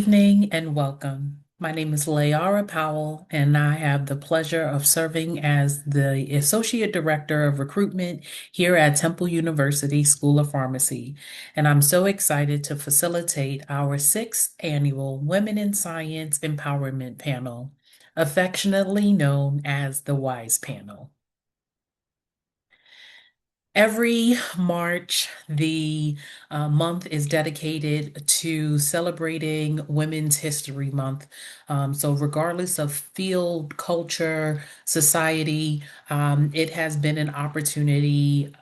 Evening and welcome. My name is Layara Powell, and I have the pleasure of serving as the Associate Director of Recruitment here at Temple University School of Pharmacy. And I'm so excited to facilitate our sixth annual Women in Science Empowerment Panel, affectionately known as the WiSE Panel. Every March, the month is dedicated to celebrating Women's History Month. So, regardless of field, culture, society, it has been an opportunity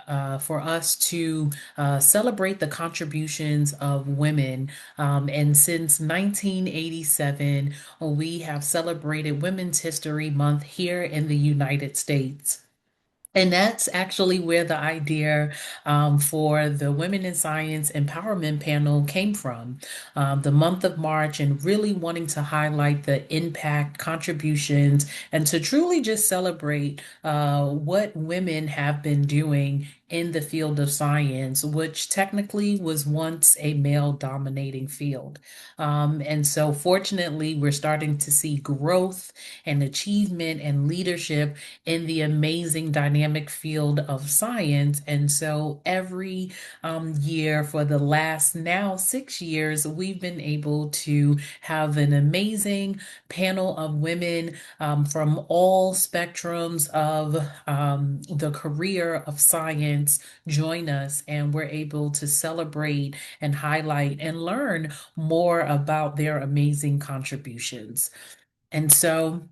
for us to celebrate the contributions of women. And since 1987, we have celebrated Women's History Month here in the United States. And that's actually where the idea for the Women in Science Empowerment Panel came from. The month of March, and really wanting to highlight the impact, contributions, and to truly just celebrate what women have been doing in the field of science, which technically was once a male dominating field. And so, fortunately, we're starting to see growth and achievement and leadership in the amazing dynamic field of science. And so every year for the last now 6 years, we've been able to have an amazing panel of women from all spectrums of the career of science join us, and we're able to celebrate and highlight and learn more about their amazing contributions. And so,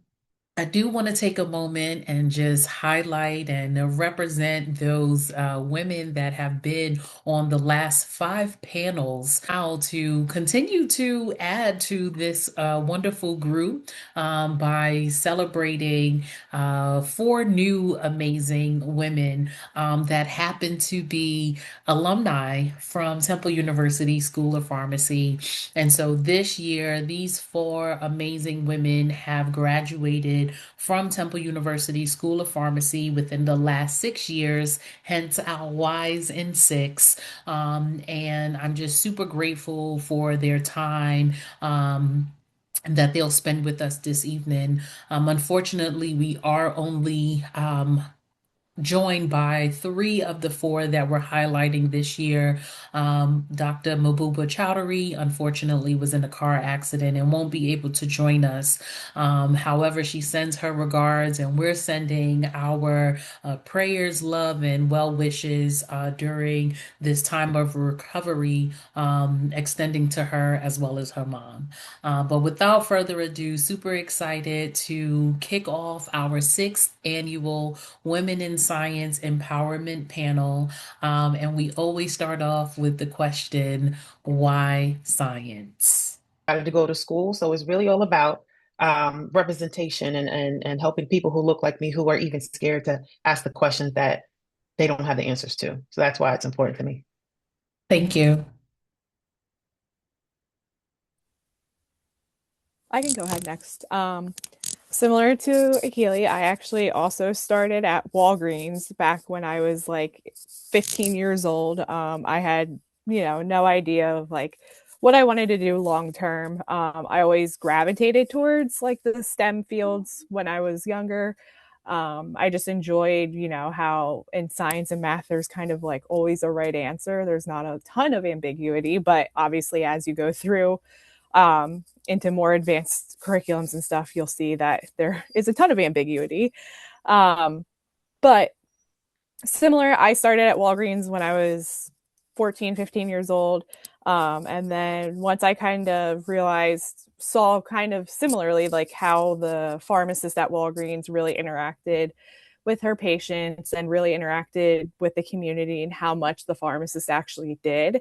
I do want to take a moment and just highlight and represent those women that have been on the last five panels, how to continue to add to this wonderful group by celebrating four new amazing women that happen to be alumni from Temple University School of Pharmacy. And so this year, these four amazing women have graduated from Temple University School of Pharmacy within the last 6 years, hence our WISE in six. And I'm just super grateful for their time. That they'll spend with us this evening. Unfortunately, we are only joined by three of the four that we're highlighting this year. Dr. Mabuba Chowdhury, unfortunately, was in a car accident and won't be able to join us. However, she sends her regards, and we're sending our prayers, love, and well wishes during this time of recovery, extending to her as well as her mom. But without further ado, super excited to kick off our sixth annual Women in Science Empowerment Panel. And we always start off with the question, why science? Started to go to school. So it's really all about representation and helping people who look like me who are even scared to ask the questions that they don't have the answers to. So that's why it's important to me. Thank you. I can go ahead next. Similar to Akili, I actually also started at Walgreens back when I was like 15 years old. I had, no idea of like what I wanted to do long term. I always gravitated towards like the STEM fields when I was younger. I just enjoyed, how in science and math, there's kind of like always a right answer. There's not a ton of ambiguity, but obviously, as you go through into more advanced curriculums and stuff, you'll see that there is a ton of ambiguity. But similar, I started at Walgreens when I was 14, 15 years old. And then once I kind of saw kind of similarly like how the pharmacist at Walgreens really interacted with her patients and really interacted with the community and how much the pharmacist actually did.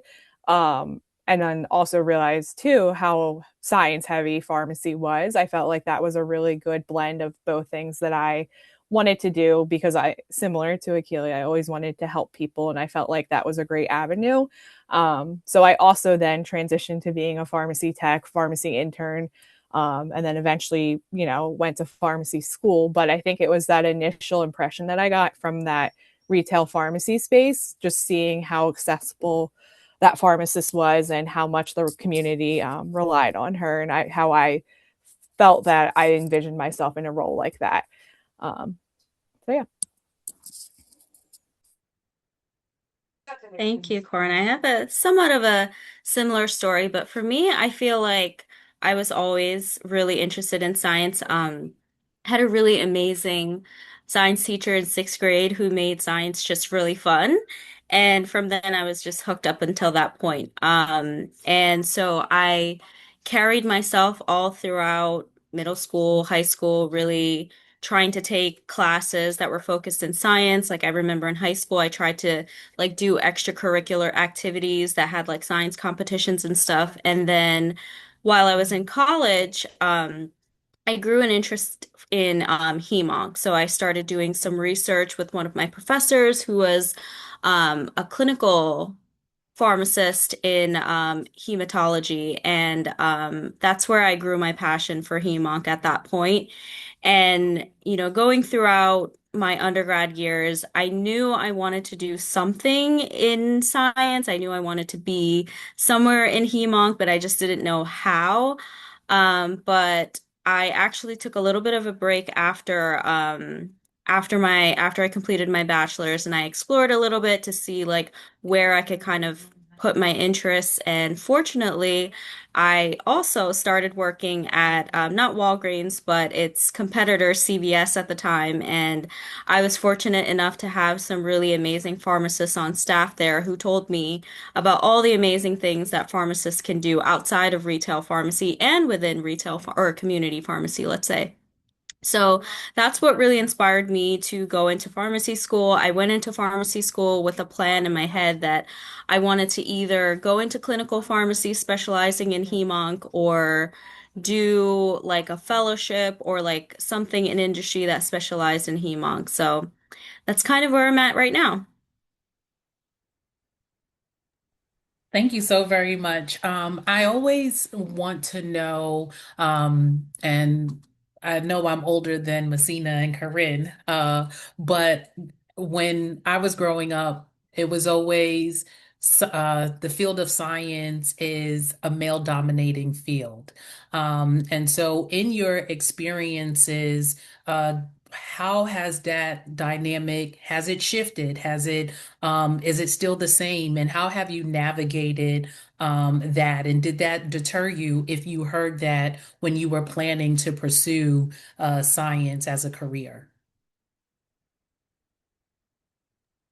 And then also realized too how science heavy pharmacy was. I felt like that was a really good blend of both things that I wanted to do because similar to Akili, I always wanted to help people and I felt like that was a great avenue. So I also then transitioned to being a pharmacy tech, pharmacy intern, and then eventually, went to pharmacy school. But I think it was that initial impression that I got from that retail pharmacy space, just seeing how accessible that pharmacist was and how much the community relied on her, and how I felt that I envisioned myself in a role like that. Um, so yeah. Thank you, Corin. I have a somewhat of a similar story, but for me, I feel like I was always really interested in science. Had a really amazing science teacher in sixth grade who made science just really fun. And from then I was just hooked up until that point. And so I carried myself all throughout middle school, high school, really trying to take classes that were focused in science. Like I remember in high school, I tried to like do extracurricular activities that had like science competitions and stuff. And then while I was in college, I grew an interest in hemonc. So I started doing some research with one of my professors who was a clinical pharmacist in hematology. And that's where I grew my passion for hemonc at that point. And, going throughout my undergrad years, I knew I wanted to do something in science. I knew I wanted to be somewhere in hemonc, but I just didn't know how. But I actually took a little bit of a break after I completed my bachelor's, and I explored a little bit to see like where I could kind of put my interests. And fortunately, I also started working at not Walgreens, but its competitor CVS at the time. And I was fortunate enough to have some really amazing pharmacists on staff there who told me about all the amazing things that pharmacists can do outside of retail pharmacy and within or community pharmacy, let's say. So that's what really inspired me to go into pharmacy school. I went into pharmacy school with a plan in my head that I wanted to either go into clinical pharmacy specializing in hemonc or do like a fellowship or like something in industry that specialized in hemonc. So that's kind of where I'm at right now. Thank you so very much. I always want to know, and I know I'm older than Messina and Corinne, but when I was growing up, it was always the field of science is a male-dominating field. And so, in your experiences, how has that dynamic, has it shifted? Is it still the same? And how have you navigated that? And did that deter you if you heard that when you were planning to pursue science as a career?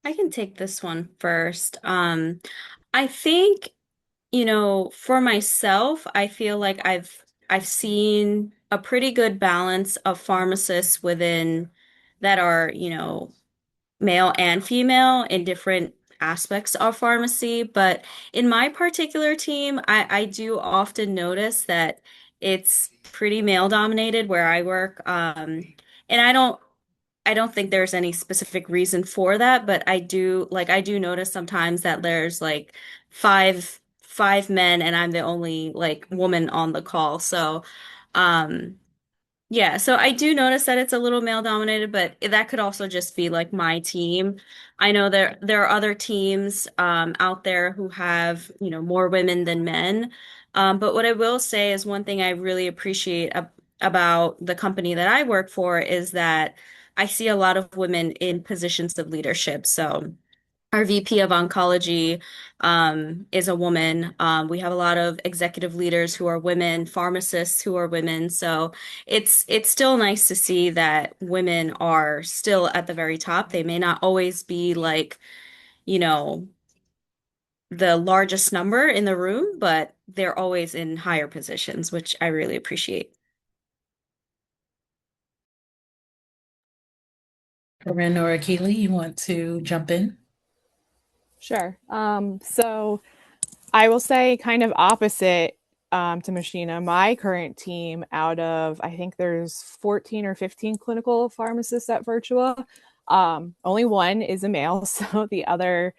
I can take this one first. I think, for myself, I feel like I've seen a pretty good balance of pharmacists within that are, male and female in different aspects of pharmacy. But in my particular team, I do often notice that it's pretty male dominated where I work. And I don't think there's any specific reason for that, but I do notice sometimes that there's like five men and I'm the only like woman on the call. So um yeah, so I do notice that it's a little male dominated, but that could also just be like my team. I know there are other teams out there who have, more women than men. But what I will say is one thing I really appreciate about the company that I work for is that I see a lot of women in positions of leadership. So our VP of oncology is a woman. We have a lot of executive leaders who are women, pharmacists who are women. So it's still nice to see that women are still at the very top. They may not always be like, you know, the largest number in the room, but they're always in higher positions, which I really appreciate. Corinne or Akili, you want to jump in? Sure. So I will say kind of opposite to Machina. My current team, out of I think there's 14 or 15 clinical pharmacists at Virtua, only one is a male, so the other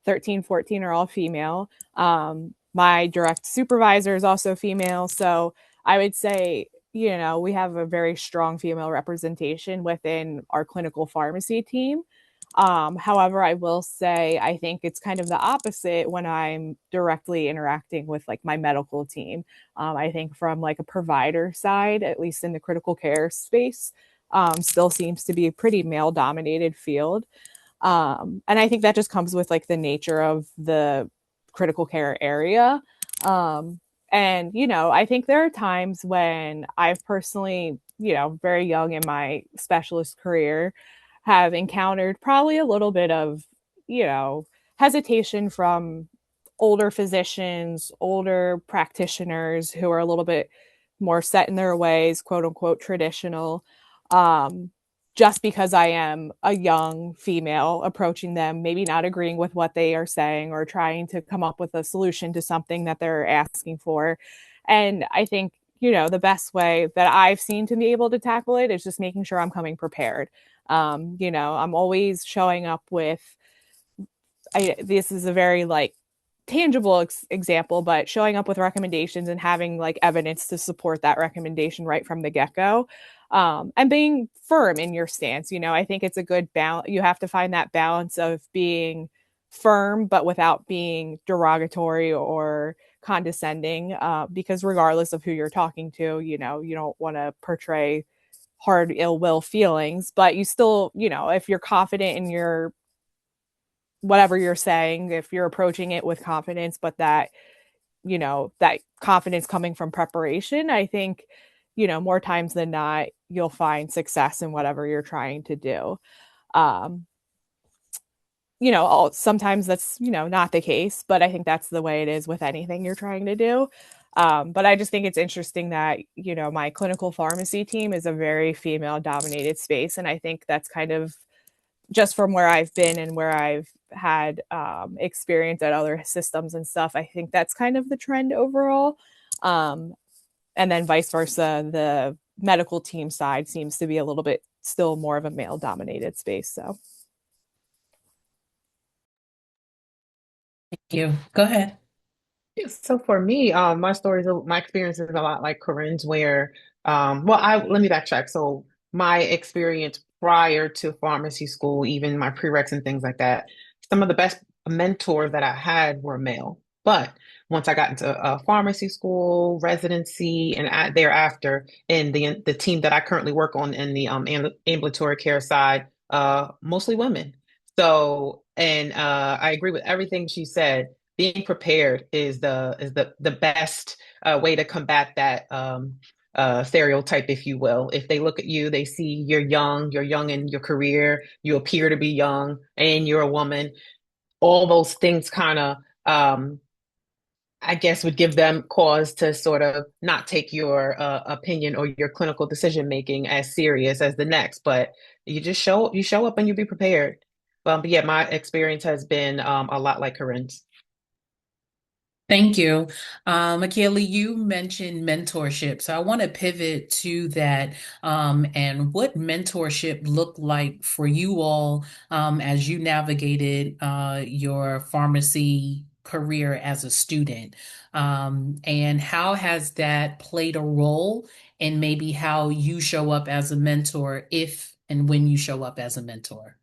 13, 14 are all female. My direct supervisor is also female, so I would say, we have a very strong female representation within our clinical pharmacy team. However, I will say I think it's kind of the opposite when I'm directly interacting with like my medical team. I think from like a provider side, at least in the critical care space, still seems to be a pretty male dominated field. And I think that just comes with like the nature of the critical care area. Um, and, I think there are times when I've personally, very young in my specialist career, have encountered probably a little bit of, you know, hesitation from older physicians, older practitioners who are a little bit more set in their ways, quote unquote, traditional. Um, just because I am a young female approaching them, maybe not agreeing with what they are saying or trying to come up with a solution to something that they're asking for. And I think, the best way that I've seen to be able to tackle it is just making sure I'm coming prepared. I'm always showing up with, this is a very like tangible example, but showing up with recommendations and having like evidence to support that recommendation right from the get go. And being firm in your stance. I think it's a good balance. You have to find that balance of being firm, but without being derogatory or condescending, because regardless of who you're talking to, you don't want to portray hard ill will feelings, but you still, if you're confident in your whatever you're saying, if you're approaching it with confidence, but that confidence coming from preparation, I think, more times than not, you'll find success in whatever you're trying to do. Um, sometimes that's, not the case, but I think that's the way it is with anything you're trying to do. But I just think it's interesting that, my clinical pharmacy team is a very female dominated space. And I think that's kind of just from where I've been and where I've had experience at other systems and stuff. I think that's kind of the trend overall. Um, and then vice versa, the medical team side seems to be a little bit still more of a male dominated space. So, Thank you. Go ahead. Yeah, so for me, my experience is a lot like Corinne's, where, let me backtrack. So my experience prior to pharmacy school, even my prereqs and things like that, some of the best mentors that I had were male. But once I got into pharmacy school, residency, and thereafter in the team that I currently work on in the ambulatory care side, mostly women. So, and I agree with everything she said. Being prepared is the best way to combat that stereotype, if you will. If they look at you, they see you're young in your career, you appear to be young, and you're a woman. All those things kind of, I guess, would give them cause to sort of not take your opinion or your clinical decision making as serious as the next. But you show up and you be prepared. But yeah, my experience has been a lot like Corinne's. Thank you. Michaela, you mentioned mentorship. So I want to pivot to that, and what mentorship looked like for you all as you navigated your pharmacy career as a student. And how has that played a role in maybe how you show up as a mentor, if and when you show up as a mentor?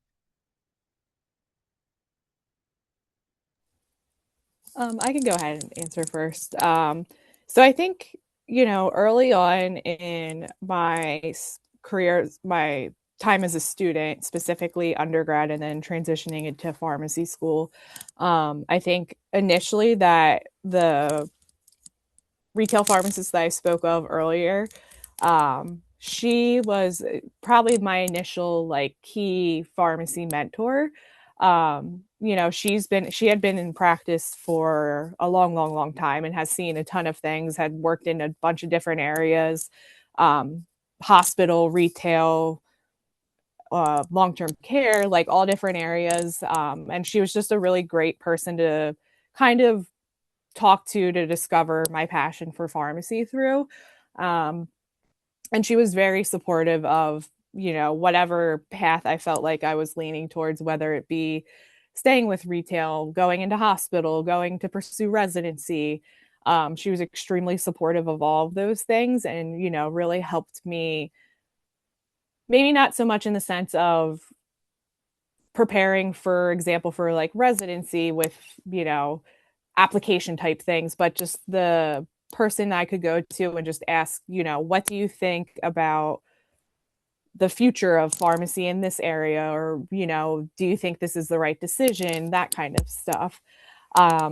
I can go ahead and answer first. So I think, early on in my career, my time as a student, specifically undergrad and then transitioning into pharmacy school, I think initially that the retail pharmacist that I spoke of earlier, she was probably my initial like key pharmacy mentor. She had been in practice for a long, long, long time and has seen a ton of things, had worked in a bunch of different areas, um, hospital, retail, long-term care, like all different areas. And she was just a really great person to kind of talk to discover my passion for pharmacy through. Um, and she was very supportive of, whatever path I felt like I was leaning towards, whether it be staying with retail, going into hospital, going to pursue residency. She was extremely supportive of all of those things and, really helped me, maybe not so much in the sense of preparing, for example, for like residency with, you know, application type things, but just the person I could go to and just ask, you know, what do you think about the future of pharmacy in this area? Or, you know, do you think this is the right decision? That kind of stuff. Um,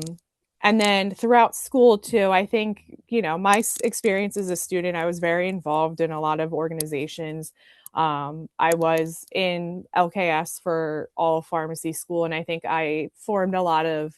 and then throughout school too, I think, you know, my experience as a student, I was very involved in a lot of organizations. I was in LKS for all of pharmacy school, and I think I formed a lot of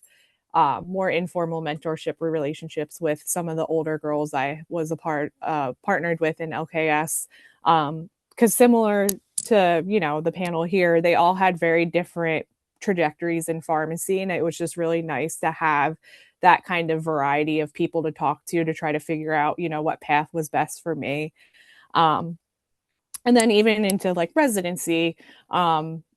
more informal mentorship relationships with some of the older girls I was partnered with in LKS. Because similar to, you know, the panel here, they all had very different trajectories in pharmacy, and it was just really nice to have that kind of variety of people to talk to try to figure out, you know, what path was best for me. um, and then even into like residency,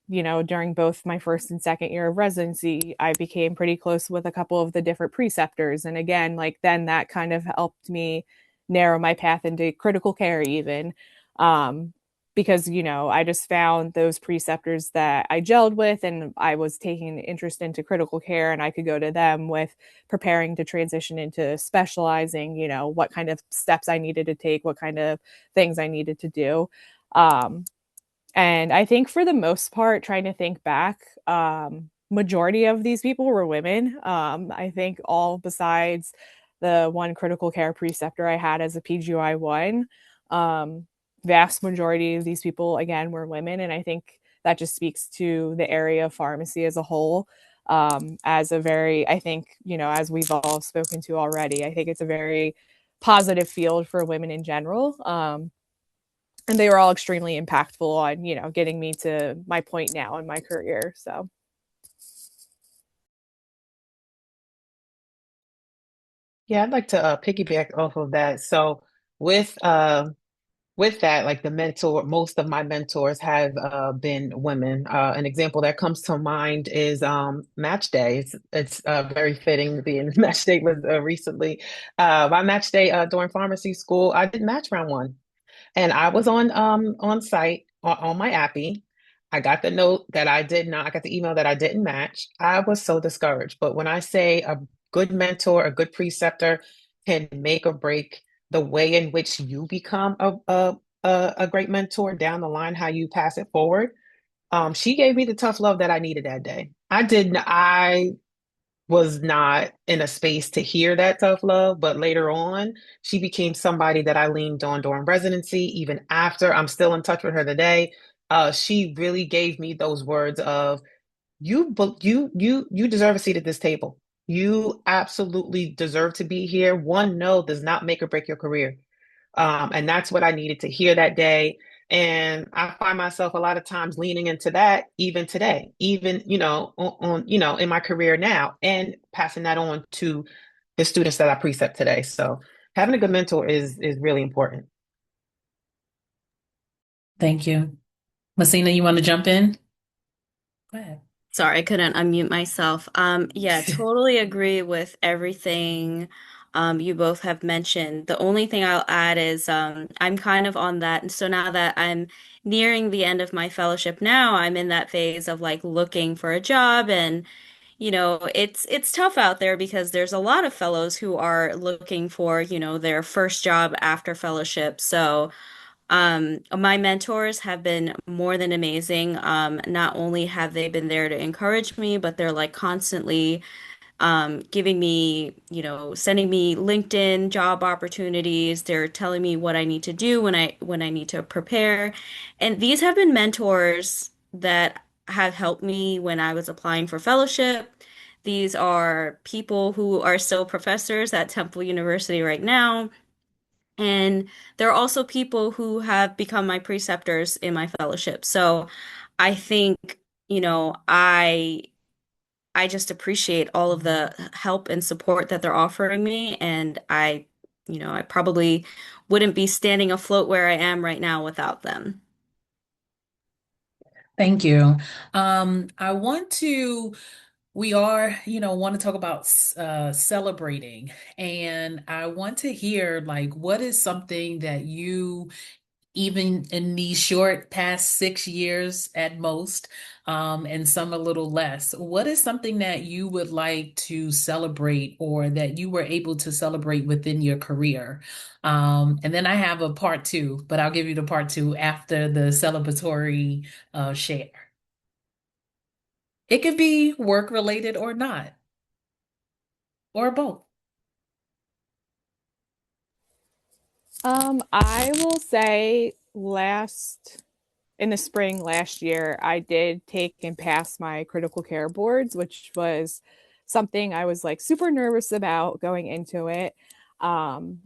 you know, during both my first and second year of residency, I became pretty close with a couple of the different preceptors, and again, like then that kind of helped me narrow my path into critical care even. um, because, you know, I just found those preceptors that I gelled with, and I was taking an interest into critical care, and I could go to them with preparing to transition into specializing, you know, what kind of steps I needed to take, what kind of things I needed to do. um, and I think for the most part, trying to think back, majority of these people were women. I think all besides the one critical care preceptor I had as a PGY1, um, vast majority of these people again were women, and I think that just speaks to the area of pharmacy as a whole. As a very, I think, you know, as we've all spoken to already, I think it's a very positive field for women in general. And they were all extremely impactful on, you know, getting me to my point now in my career. So Yeah, I'd like to piggyback off of that. So with with that, like the mentor, most of my mentors have been women. An example that comes to mind is match day. It's very fitting to be in match day was recently. My match day during pharmacy school, I did match round one. And I was on site on my appy. I got the note that I did not, I got the email that I didn't match. I was so discouraged. But when I say a good mentor, a good preceptor can make or break the way in which you become a great mentor down the line, how you pass it forward. She gave me the tough love that I needed that day. I was not in a space to hear that tough love, but later on, she became somebody that I leaned on during residency, even after. I'm still in touch with her today. She really gave me those words of you deserve a seat at this table. You absolutely deserve to be here. One no does not make or break your career. And that's what I needed to hear that day. And I find myself a lot of times leaning into that even today, even, you know, you know, in my career now and passing that on to the students that I precept today. So having a good mentor is really important. Thank you. Messina, you want to jump in? Go ahead. Sorry, I couldn't unmute myself. Yeah, totally agree with everything you both have mentioned. The only thing I'll add is I'm kind of on that. And so now that I'm nearing the end of my fellowship now, I'm in that phase of like looking for a job, and it's tough out there because there's a lot of fellows who are looking for, their first job after fellowship. So my mentors have been more than amazing. Not only have they been there to encourage me, but they're like constantly giving me, sending me LinkedIn job opportunities. They're telling me what I need to do when I need to prepare. And these have been mentors that have helped me when I was applying for fellowship. These are people who are still professors at Temple University right now. And there are also people who have become my preceptors in my fellowship. So I think, you know, I I just appreciate all of the help and support that they're offering me. And I probably wouldn't be standing afloat where I am right now without them. Thank you. I want to, we are, want to talk about celebrating, and I want to hear like what is something that you even in these short past 6 years at most, and some a little less. What is something that you would like to celebrate or that you were able to celebrate within your career? And then I have a part two, but I'll give you the part two after the celebratory share. It could be work related or not, or both. I will say last in the spring last year, I did take and pass my critical care boards, which was something I was like super nervous about going into it. Um,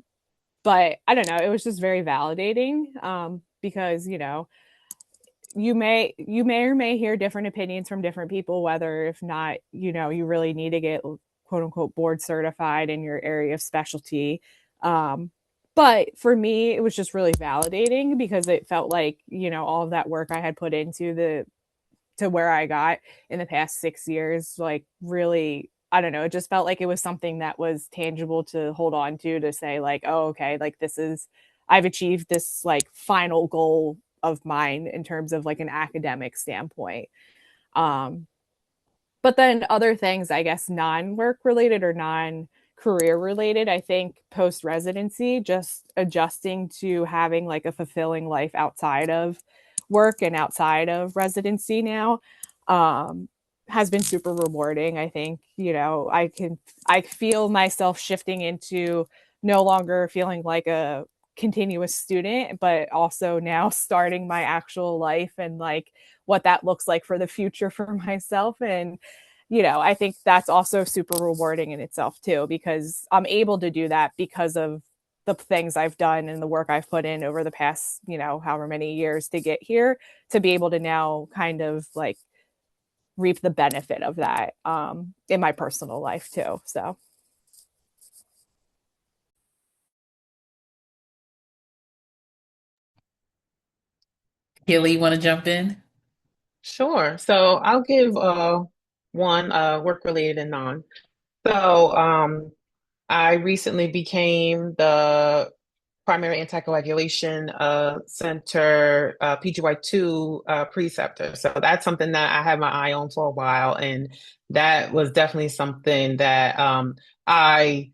but I don't know, it was just very validating because, you may or may hear different opinions from different people, whether if not, you really need to get quote unquote board certified in your area of specialty. Um, but for me, it was just really validating because it felt like, all of that work I had put into the to where I got in the past 6 years, like really, I don't know, it just felt like it was something that was tangible to hold on to say, like, oh, okay, like I've achieved this like final goal of mine in terms of like an academic standpoint. Um, but then other things, I guess, non-work related or non-career related, I think post residency, just adjusting to having like a fulfilling life outside of work and outside of residency now, um, has been super rewarding. I think, I feel myself shifting into no longer feeling like a continuous student, but also now starting my actual life and like what that looks like for the future for myself. And I think that's also super rewarding in itself too, because I'm able to do that because of the things I've done and the work I've put in over the past, however many years to get here, to be able to now kind of like reap the benefit of that in my personal life too. So Kelly, you want to jump in? Sure. So I'll give one work related and non. So I recently became the primary anticoagulation center PGY2 preceptor. So that's something that I had my eye on for a while, and that was definitely something that I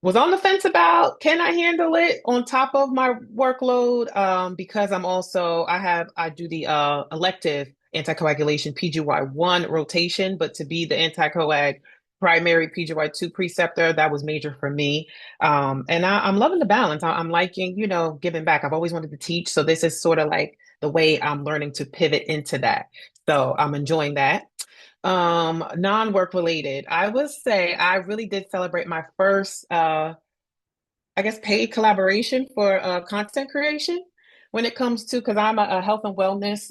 was on the fence about. Can I handle it on top of my workload? Because I do the elective anticoagulation PGY1 rotation, but to be the anticoag primary PGY2 preceptor, that was major for me. And I'm loving the balance. I'm liking, giving back. I've always wanted to teach, so this is sort of like the way I'm learning to pivot into that. So I'm enjoying that. Non-work related, I would say I really did celebrate my first I guess paid collaboration for content creation when it comes to, because I'm a health and wellness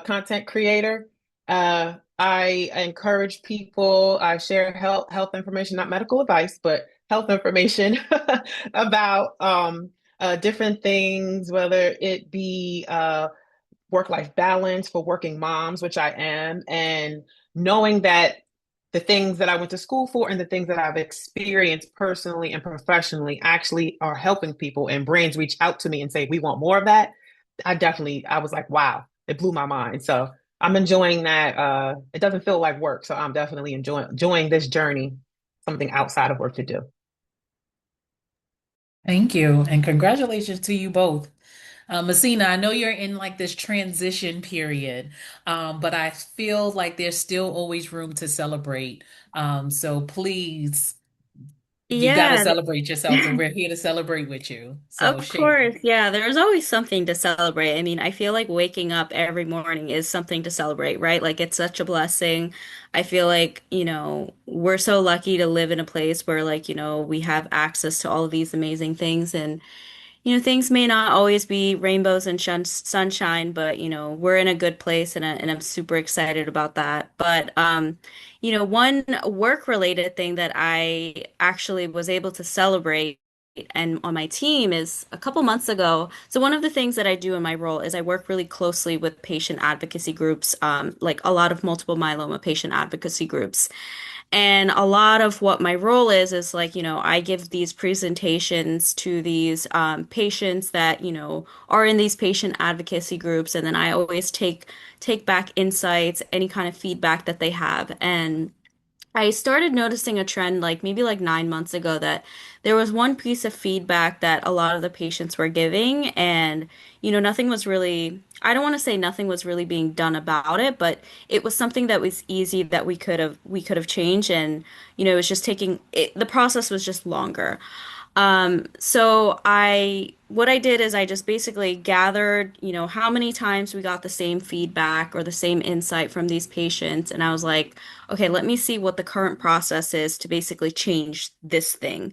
content creator. I encourage people, I share health information, not medical advice, but health information about different things, whether it be work-life balance for working moms, which I am, and knowing that the things that I went to school for and the things that I've experienced personally and professionally actually are helping people, and brands reach out to me and say, we want more of that. I was like, wow, it blew my mind. So I'm enjoying that. It doesn't feel like work. So I'm definitely enjoying this journey, something outside of work to do. Thank you, and congratulations to you both. Messina, I know you're in like this transition period, but I feel like there's still always room to celebrate. So please, you got to Yeah. celebrate yourselves, and we're here to celebrate with you. So Of share. course, yeah, there's always something to celebrate. I mean, I feel like waking up every morning is something to celebrate, right? Like it's such a blessing. I feel like, we're so lucky to live in a place where like, we have access to all of these amazing things and things may not always be rainbows and sunshine, but we're in a good place and I'm super excited about that. But one work related thing that I actually was able to celebrate and on my team is a couple months ago. So one of the things that I do in my role is I work really closely with patient advocacy groups, like a lot of multiple myeloma patient advocacy groups. And a lot of what my role is like, I give these presentations to these patients that, are in these patient advocacy groups, and then I always take back insights, any kind of feedback that they have. And I started noticing a trend like maybe like 9 months ago that there was one piece of feedback that a lot of the patients were giving, and nothing was really, I don't want to say nothing was really being done about it, but it was something that was easy that we could have changed, and it was just taking it, the process was just longer. So what I did is I just basically gathered, how many times we got the same feedback or the same insight from these patients. And I was like, okay, let me see what the current process is to basically change this thing.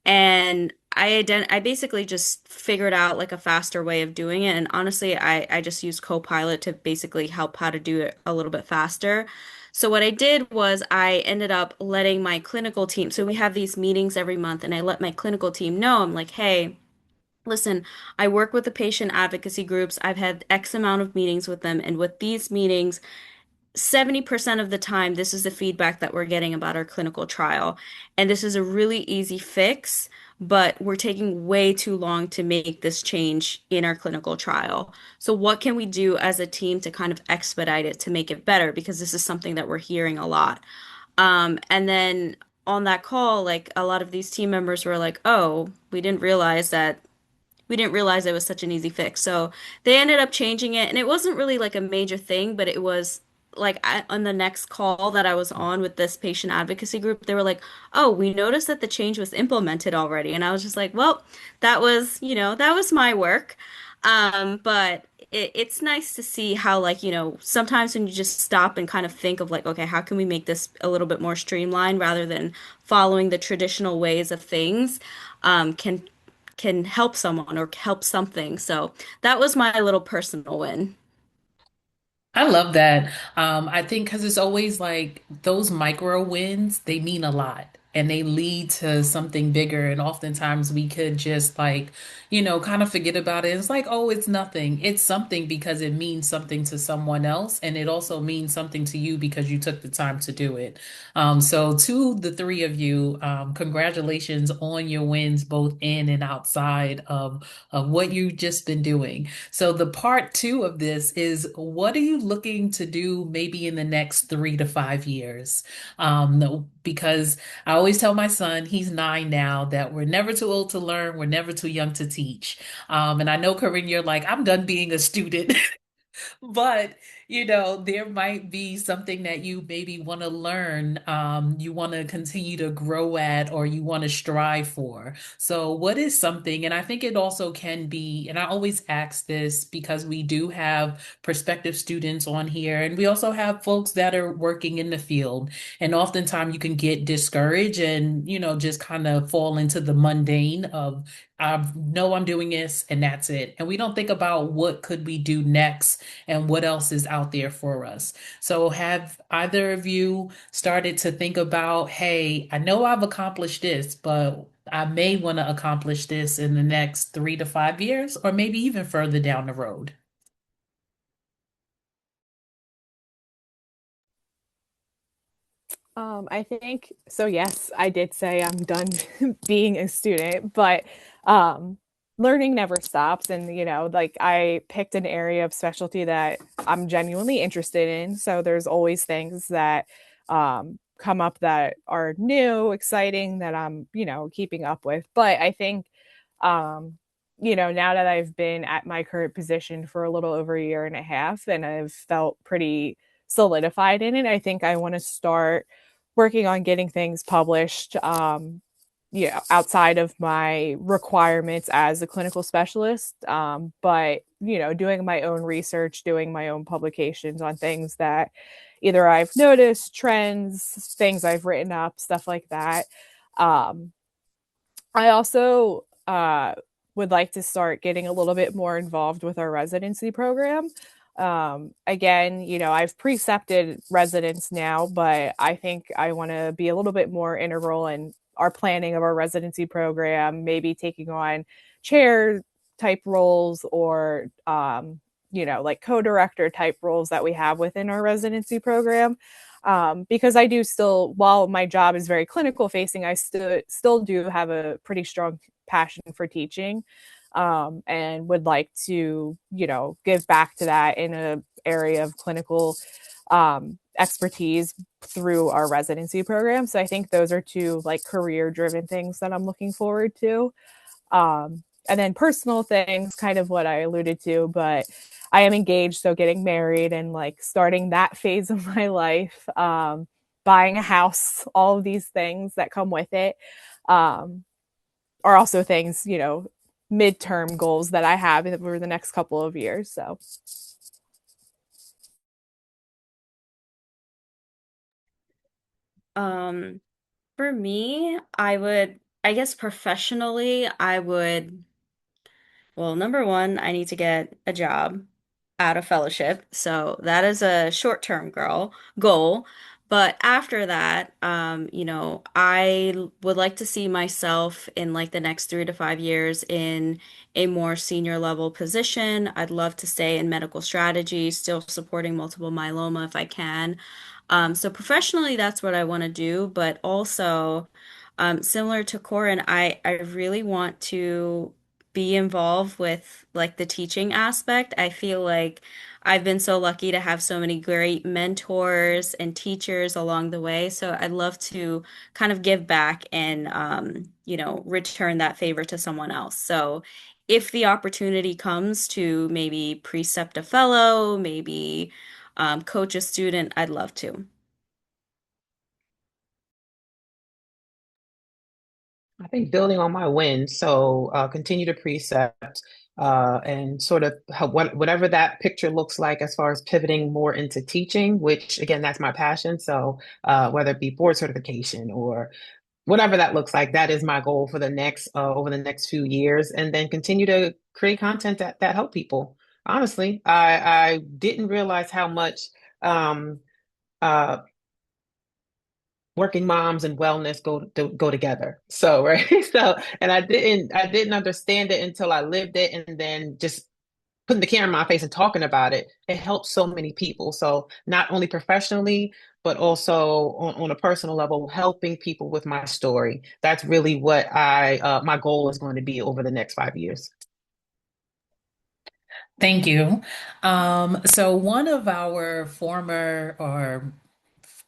And I basically just figured out like a faster way of doing it. And honestly, I just used Copilot to basically help how to do it a little bit faster. So what I did was I ended up letting my clinical team, so we have these meetings every month, and I let my clinical team know, I'm like, hey, listen, I work with the patient advocacy groups. I've had X amount of meetings with them, and with these meetings, 70% of the time, this is the feedback that we're getting about our clinical trial. And this is a really easy fix, but we're taking way too long to make this change in our clinical trial. So, what can we do as a team to kind of expedite it to make it better? Because this is something that we're hearing a lot. And then on that call, like a lot of these team members were like, oh, we didn't realize it was such an easy fix. So they ended up changing it, and it wasn't really like a major thing, but it was like on the next call that I was on with this patient advocacy group, they were like, "Oh, we noticed that the change was implemented already." And I was just like, "Well, that was my work." But it's nice to see how, like, sometimes when you just stop and kind of think of like, okay, how can we make this a little bit more streamlined rather than following the traditional ways of things, can help someone or help something. So that was my little personal win. I love that. I think because it's always like those micro wins, they mean a lot and they lead to something bigger. And oftentimes we could just like, kind of forget about it. It's like, oh, it's nothing. It's something because it means something to someone else. And it also means something to you because you took the time to do it. So to the three of you, congratulations on your wins, both in and outside of what you've just been doing. So the part two of this is what are you looking to do maybe in the next 3 to 5 years? Because I always tell my son, he's 9 now, that we're never too old to learn, we're never too young to teach. And I know, Corinne, you're like, I'm done being a student. But, there might be something that you maybe want to learn, you want to continue to grow at, or you want to strive for. So, what is something, and I think it also can be, and I always ask this because we do have prospective students on here, and we also have folks that are working in the field. And oftentimes you can get discouraged and, just kind of fall into the mundane of, I know I'm doing this and that's it. And we don't think about what could we do next and what else is out there for us. So, have either of you started to think about, hey, I know I've accomplished this, but I may want to accomplish this in the next 3 to 5 years, or maybe even further down the road? I think so. Yes, I did say I'm done being a student, but um, learning never stops. And, like I picked an area of specialty that I'm genuinely interested in. So there's always things that come up that are new, exciting that I'm, keeping up with. But I think, um, now that I've been at my current position for a little over a year and a half and I've felt pretty solidified in it, I think I want to start working on getting things published, outside of my requirements as a clinical specialist, but doing my own research, doing my own publications on things that either I've noticed, trends, things I've written up, stuff like that. um, I also would like to start getting a little bit more involved with our residency program. Again, I've precepted residents now, but I think I want to be a little bit more integral and our planning of our residency program, maybe taking on chair type roles or like co-director type roles that we have within our residency program. Because I do still, while my job is very clinical facing, I still do have a pretty strong passion for teaching, and would like to, give back to that in a area of clinical expertise through our residency program. So I think those are two like career driven things that I'm looking forward to. And then personal things, kind of what I alluded to, but I am engaged, so getting married and like starting that phase of my life, buying a house, all of these things that come with it, um, are also things, midterm goals that I have over the next couple of years. So Um, for me, I guess professionally, well, number one, I need to get a job out of fellowship. So that is a short-term goal. But after that, I would like to see myself in like the next 3 to 5 years in a more senior level position. I'd love to stay in medical strategy, still supporting multiple myeloma if I can. So professionally, that's what I want to do, but also, similar to Corin, I really want to be involved with like the teaching aspect. I feel like I've been so lucky to have so many great mentors and teachers along the way. So I'd love to kind of give back and, return that favor to someone else. So if the opportunity comes to maybe precept a fellow, maybe coach a student, I'd love to. I think building on my wins, so continue to precept and sort of whatever that picture looks like as far as pivoting more into teaching, which again, that's my passion. So whether it be board certification or whatever that looks like, that is my goal for the next over the next few years, and then continue to create content that help people. Honestly, I didn't realize how much um, uh, working moms and wellness go together. So right, so and I didn't understand it until I lived it, and then just putting the camera in my face and talking about it, it helps so many people. So not only professionally, but also on a personal level, helping people with my story. That's really what my goal is going to be over the next 5 years. Thank you. So one of our former or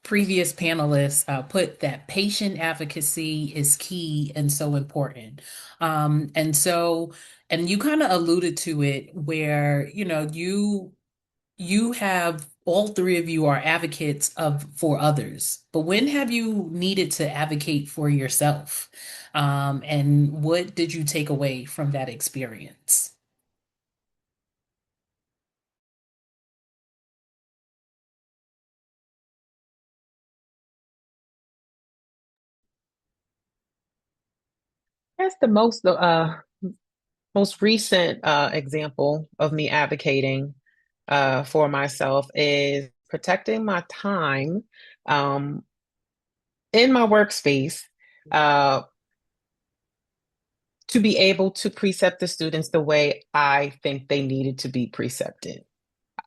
previous panelists put that patient advocacy is key and so important. And you kind of alluded to it where, you have all three of you are advocates of for others, but when have you needed to advocate for yourself? And what did you take away from that experience? That's the most recent example of me advocating for myself is protecting my time um, in my workspace uh, to be able to precept the students the way I think they needed to be precepted.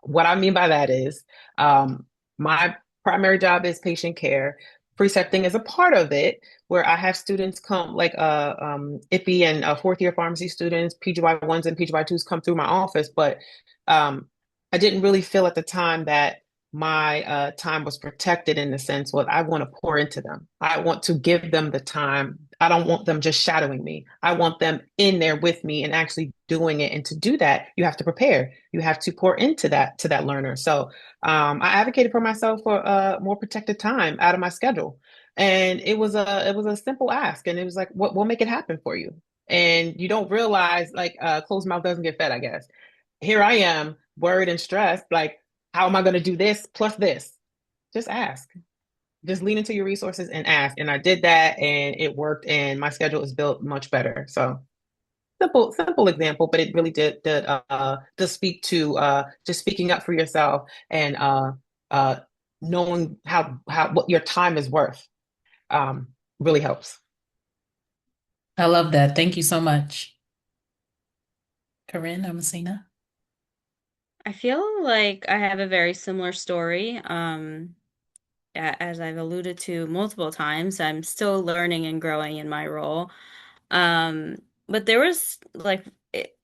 What I mean by that is my primary job is patient care. Precepting is a part of it where I have students come, like IPE and fourth year pharmacy students, PGY1s and PGY2s come through my office. But um, I didn't really feel at the time that my time was protected in the sense, well, I want to pour into them. I want to give them the time. I don't want them just shadowing me. I want them in there with me and actually doing it. And to do that, you have to prepare. You have to pour into that learner. So I advocated for myself for more protected time out of my schedule, and it was a simple ask, and it was like, what will make it happen for you? And you don't realize like closed mouth doesn't get fed, I guess. Here I am, worried and stressed, like how am I going to do this plus this? Just ask. Just lean into your resources and ask. And I did that, and it worked, and my schedule is built much better. So simple example, but it really did speak to just speaking up for yourself and uh, knowing how what your time is worth really helps. I love that. Thank you so much. Corinne, Amasina. I feel like I have a very similar story. As I've alluded to multiple times, I'm still learning and growing in my role. Um, but there was like,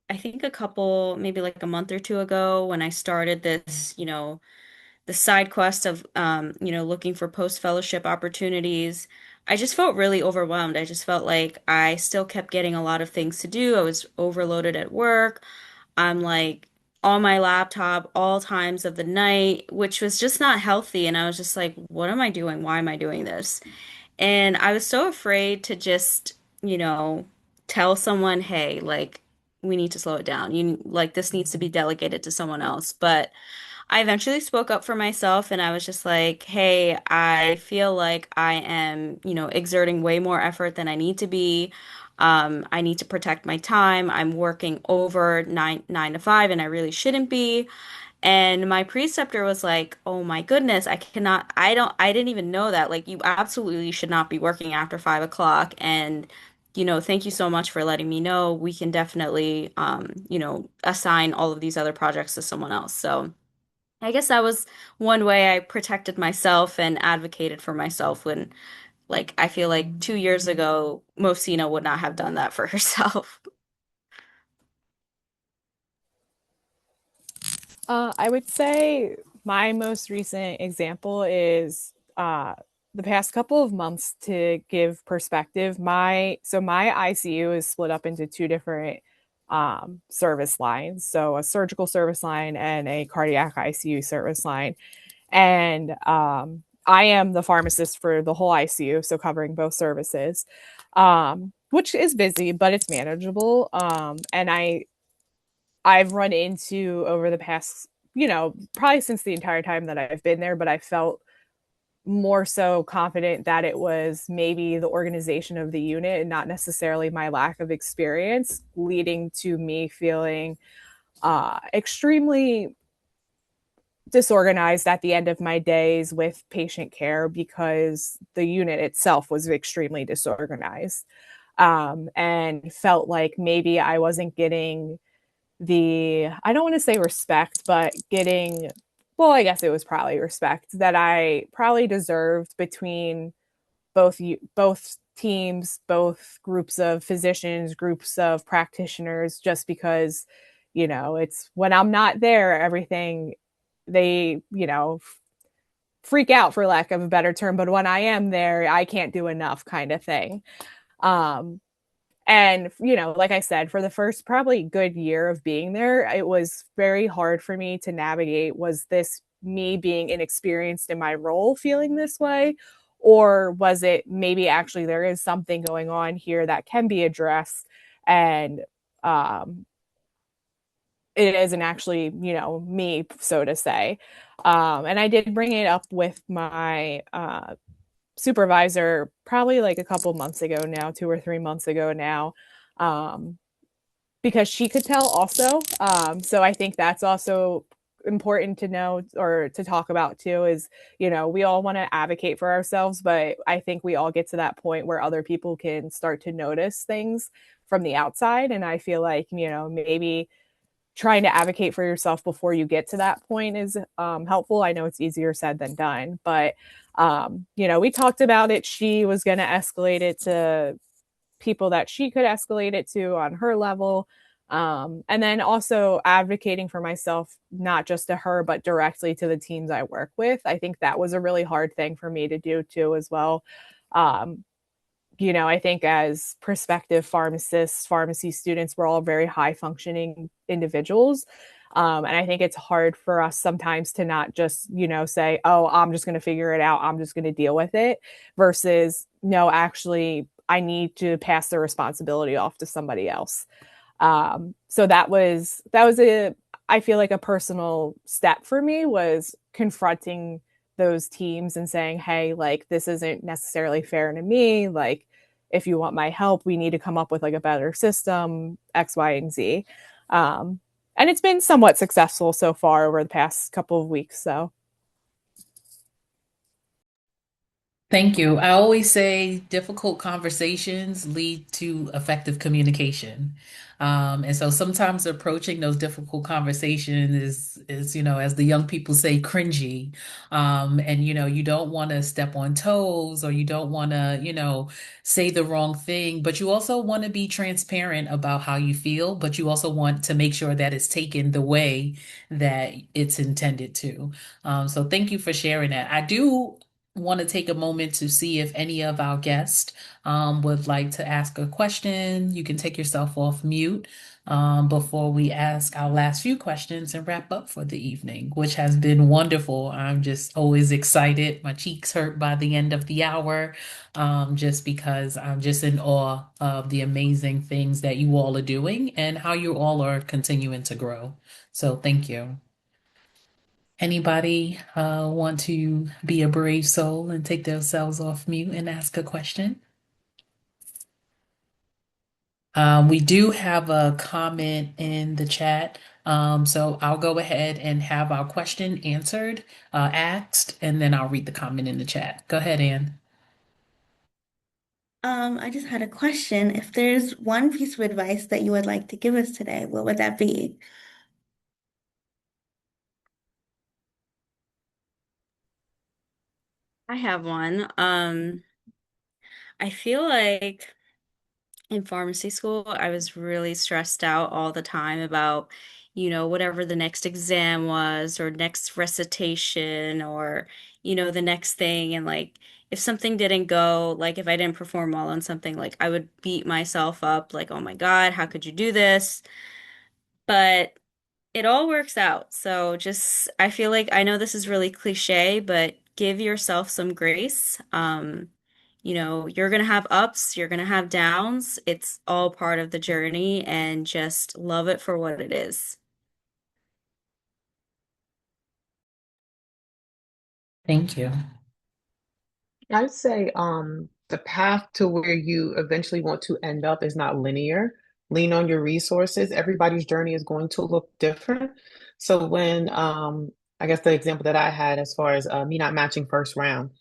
I think a couple, maybe like a month or two ago when I started this, the side quest of, looking for post-fellowship opportunities. I just felt really overwhelmed. I just felt like I still kept getting a lot of things to do. I was overloaded at work. I'm like on my laptop all times of the night, which was just not healthy. And I was just like, what am I doing? Why am I doing this? And I was so afraid to just, you know, tell someone, hey, like, we need to slow it down. You like this needs to be delegated to someone else. But I eventually spoke up for myself and I was just like, hey, I feel like I am, exerting way more effort than I need to be. I need to protect my time. I'm working over nine to five, and I really shouldn't be. And my preceptor was like, "Oh my goodness, I didn't even know that. Like, you absolutely should not be working after 5 o'clock. And, thank you so much for letting me know. We can definitely, assign all of these other projects to someone else." So I guess that was one way I protected myself and advocated for myself when, like, I feel like 2 years ago, Mosina would not have done that for herself. I would say my most recent example is the past couple of months to give perspective. My ICU is split up into two different service lines, so a surgical service line and a cardiac ICU service line. And I am the pharmacist for the whole ICU, so covering both services, which is busy, but it's manageable. And I've run into over the past, probably since the entire time that I've been there, but I felt more so confident that it was maybe the organization of the unit and not necessarily my lack of experience, leading to me feeling extremely disorganized at the end of my days with patient care because the unit itself was extremely disorganized, and felt like maybe I wasn't getting I don't want to say respect, but getting, well, I guess it was probably respect that I probably deserved between both teams, both groups of physicians, groups of practitioners, just because, it's when I'm not there, everything they, freak out for lack of a better term, but when I am there, I can't do enough kind of thing. Um, and, like I said, for the first probably good year of being there, it was very hard for me to navigate. Was this me being inexperienced in my role feeling this way? Or was it maybe actually there is something going on here that can be addressed, and um, it isn't actually, me, so to say. And I did bring it up with my supervisor probably like a couple months ago now, 2 or 3 months ago now, um, because she could tell also. So I think that's also important to know or to talk about too is, we all want to advocate for ourselves, but I think we all get to that point where other people can start to notice things from the outside. And I feel like, maybe trying to advocate for yourself before you get to that point is helpful. I know it's easier said than done, but we talked about it. She was going to escalate it to people that she could escalate it to on her level. And then also advocating for myself, not just to her, but directly to the teams I work with. I think that was a really hard thing for me to do too, as well. Um, I think as prospective pharmacists, pharmacy students, we're all very high functioning individuals. And I think it's hard for us sometimes to not just, say, oh, I'm just going to figure it out. I'm just going to deal with it versus, no, actually, I need to pass the responsibility off to somebody else. So that was I feel like a personal step for me was confronting those teams and saying, hey, like, this isn't necessarily fair to me. Like, if you want my help, we need to come up with like a better system, X, Y, and Z. Um, and it's been somewhat successful so far over the past couple of weeks. So Thank you. I always say difficult conversations lead to effective communication. And so sometimes approaching those difficult conversations is, as the young people say, cringy. And, you don't want to step on toes or you don't want to, say the wrong thing, but you also want to be transparent about how you feel, but you also want to make sure that it's taken the way that it's intended to. So thank you for sharing that. I do want to take a moment to see if any of our guests would like to ask a question. You can take yourself off mute before we ask our last few questions and wrap up for the evening, which has been wonderful. I'm just always excited. My cheeks hurt by the end of the hour, just because I'm just in awe of the amazing things that you all are doing and how you all are continuing to grow. So thank you. Anybody want to be a brave soul and take themselves off mute and ask a question? We do have a comment in the chat. So I'll go ahead and have our question answered, asked, and then I'll read the comment in the chat. Go ahead, Ann. I just had a question. If there's one piece of advice that you would like to give us today, what would that be? I have one. I feel like in pharmacy school, I was really stressed out all the time about, whatever the next exam was or next recitation or, the next thing. And like, if something didn't go, like if I didn't perform well on something, like I would beat myself up, like, oh my God, how could you do this? But it all works out. So just, I feel like I know this is really cliche, but give yourself some grace. You're gonna have ups, you're gonna have downs. It's all part of the journey and just love it for what it is. Thank you. I'd say the path to where you eventually want to end up is not linear. Lean on your resources. Everybody's journey is going to look different. So when I guess the example that I had as far as me not matching first round,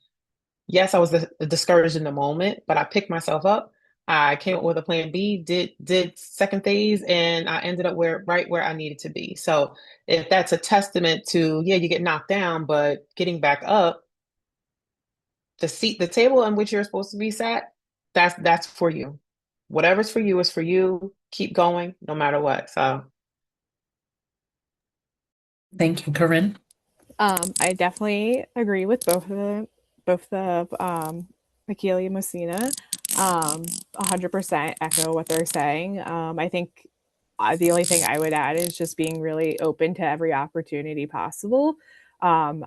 yes, I was discouraged in the moment, but I picked myself up. I came up with a plan B, did second phase, and I ended up right where I needed to be. So if that's a testament to, yeah, you get knocked down, but getting back up, the table on which you're supposed to be sat, that's for you. Whatever's for you is for you. Keep going, no matter what. So Thank you, Corinne. I definitely agree with both the Akili and Messina. 100% echo what they're saying. I think the only thing I would add is just being really open to every opportunity possible. Um,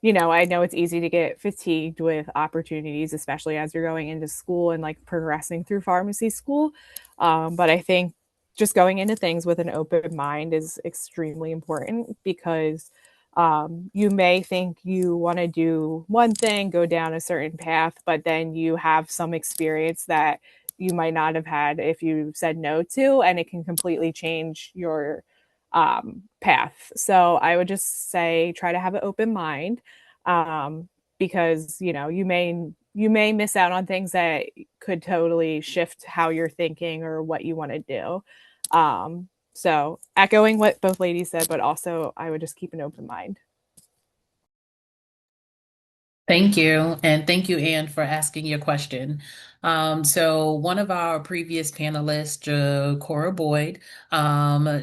I know it's easy to get fatigued with opportunities, especially as you're going into school and like progressing through pharmacy school. But I think just going into things with an open mind is extremely important because you may think you want to do one thing, go down a certain path, but then you have some experience that you might not have had if you said no to, and it can completely change your path. So I would just say try to have an open mind, because you may miss out on things that could totally shift how you're thinking or what you want to do. So echoing what both ladies said, but also I would just keep an open mind. Thank you. And thank you, Anne, for asking your question. So one of our previous panelists, Cora Boyd,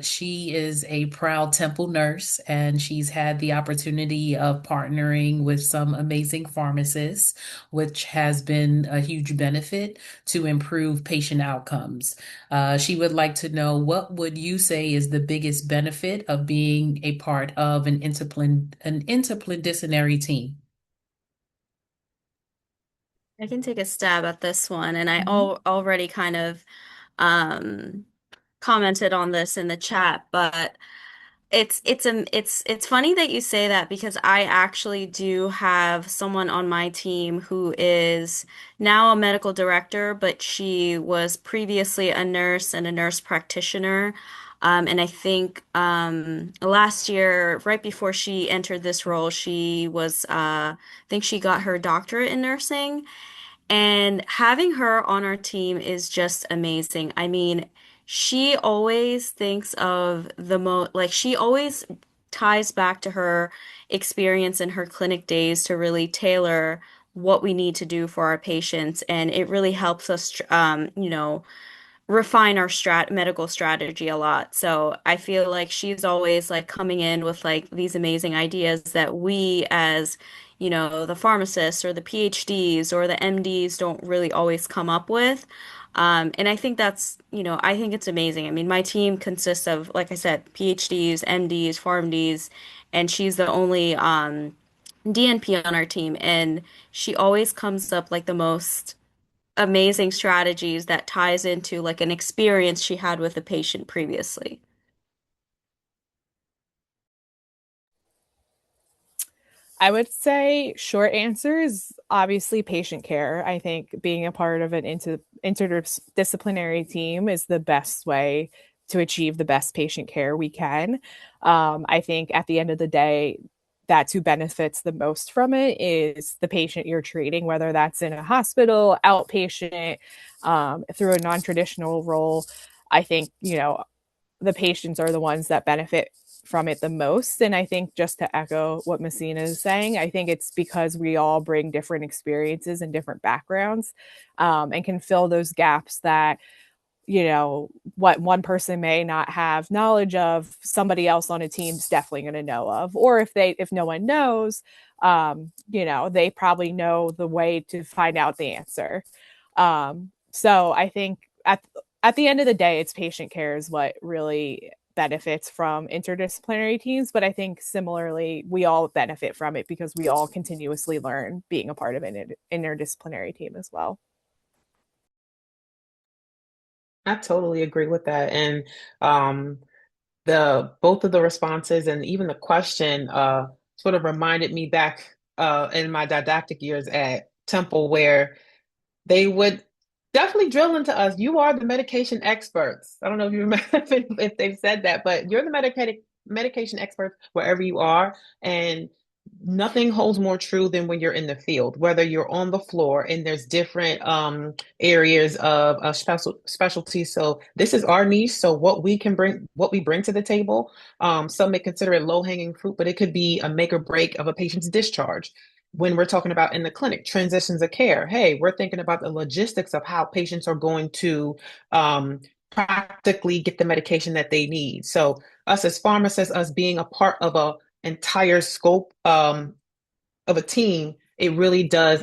she is a proud Temple nurse, and she's had the opportunity of partnering with some amazing pharmacists, which has been a huge benefit to improve patient outcomes. She would like to know, what would you say is the biggest benefit of being a part of an interdisciplinary team? I can take a stab at this one, and I Mhm. already kind of um, commented on this in the chat, but it's funny that you say that because I actually do have someone on my team who is now a medical director, but she was previously a nurse and a nurse practitioner. And I think last year, right before she entered this role, I think she got her doctorate in nursing. And having her on our team is just amazing. I mean, she always thinks of like, she always ties back to her experience in her clinic days to really tailor what we need to do for our patients. And it really helps us, refine our medical strategy a lot. So I feel like she's always like coming in with like these amazing ideas that we as, the pharmacists or the PhDs or the MDs don't really always come up with. And I think I think it's amazing. I mean, my team consists of, like I said, PhDs, MDs, PharmDs, and she's the only DNP on our team. And she always comes up like the most amazing strategies that ties into like an experience she had with a patient previously. I would say short answer is obviously patient care. I think being a part of an interdisciplinary team is the best way to achieve the best patient care we can. I think at the end of the day, that's who benefits the most from it is the patient you're treating, whether that's in a hospital, outpatient, through a non-traditional role. I think, the patients are the ones that benefit from it the most. And I think just to echo what Messina is saying, I think it's because we all bring different experiences and different backgrounds, and can fill those gaps that, what one person may not have knowledge of, somebody else on a team's definitely going to know of. Or if no one knows, they probably know the way to find out the answer. So I think at the end of the day, it's patient care is what really benefits from interdisciplinary teams. But I think similarly, we all benefit from it because we all continuously learn being a part of an interdisciplinary team as well. I totally agree with that. And um, the both of the responses and even the question sort of reminded me back in my didactic years at Temple, where they would definitely drill into us. You are the medication experts. I don't know if you remember if they've said that, but you're the medication experts wherever you are. And nothing holds more true than when you're in the field, whether you're on the floor and there's different areas of specialty. So this is our niche. So what we bring to the table, some may consider it low hanging fruit, but it could be a make or break of a patient's discharge when we're talking about in the clinic, transitions of care. Hey, we're thinking about the logistics of how patients are going to practically get the medication that they need. So us as pharmacists, us being a part of a entire scope of a team, it really does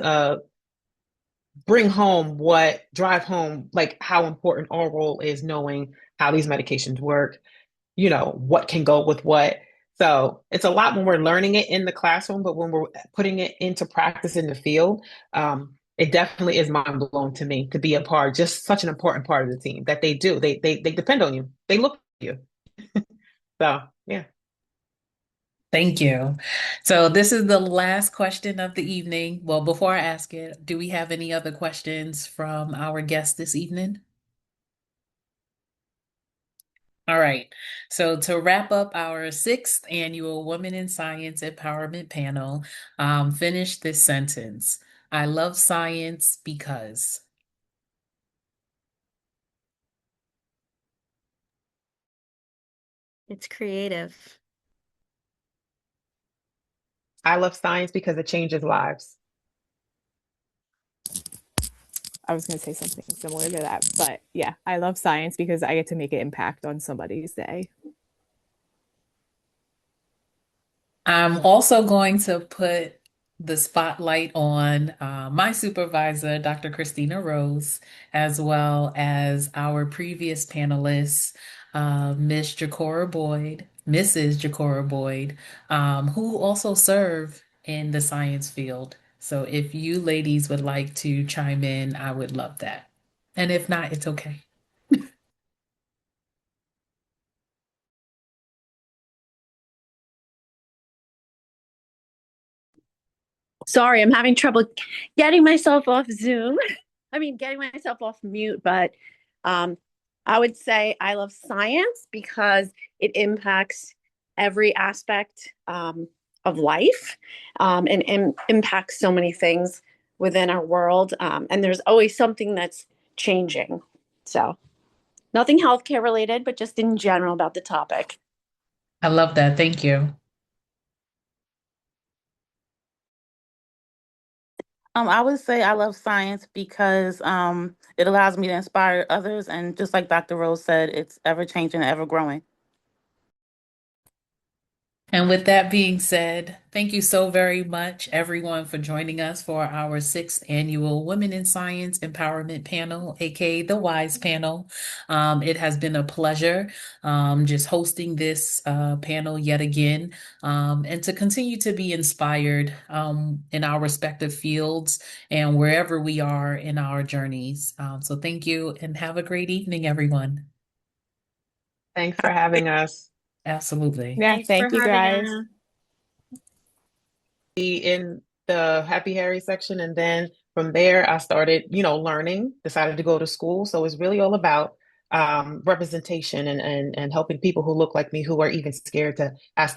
drive home like how important our role is, knowing how these medications work, what can go with what. So it's a lot when we're learning it in the classroom, but when we're putting it into practice in the field, it definitely is mind blowing to me to be a part, just such an important part of the team that they do. They depend on you. They look at you. So yeah. Thank you. So this is the last question of the evening. Well, before I ask it, do we have any other questions from our guest this evening? All right. So to wrap up our sixth annual Women in Science Empowerment Panel, finish this sentence. I love science because. It's creative. I love science because it changes lives. I was going to say something similar to that, but yeah, I love science because I get to make an impact on somebody's day. I'm also going to put the spotlight on my supervisor, Dr. Christina Rose, as well as our previous panelists, Miss Jacora Boyd, Mrs. Jacora Boyd, who also serve in the science field. So if you ladies would like to chime in, I would love that. And if not, it's okay. Sorry, I'm having trouble getting myself off Zoom. I mean, getting myself off mute, but um, I would say I love science because it impacts every aspect of life, and impacts so many things within our world. And there's always something that's changing. So, nothing healthcare related, but just in general about the topic. I love that. Thank you. I would say I love science because it allows me to inspire others, and just like Dr. Rose said, it's ever changing, ever growing. And with that being said, thank you so very much, everyone, for joining us for our sixth annual Women in Science Empowerment Panel, aka the WiSE panel. It has been a pleasure just hosting this panel yet again, and to continue to be inspired in our respective fields and wherever we are in our journeys. So thank you and have a great evening, everyone. Thanks for having us. Absolutely. Yeah, Thanks for thank you having guys. us. Be in the Happy Harry section, and then from there I started, learning, decided to go to school. So it's really all about representation and helping people who look like me who are even scared to ask the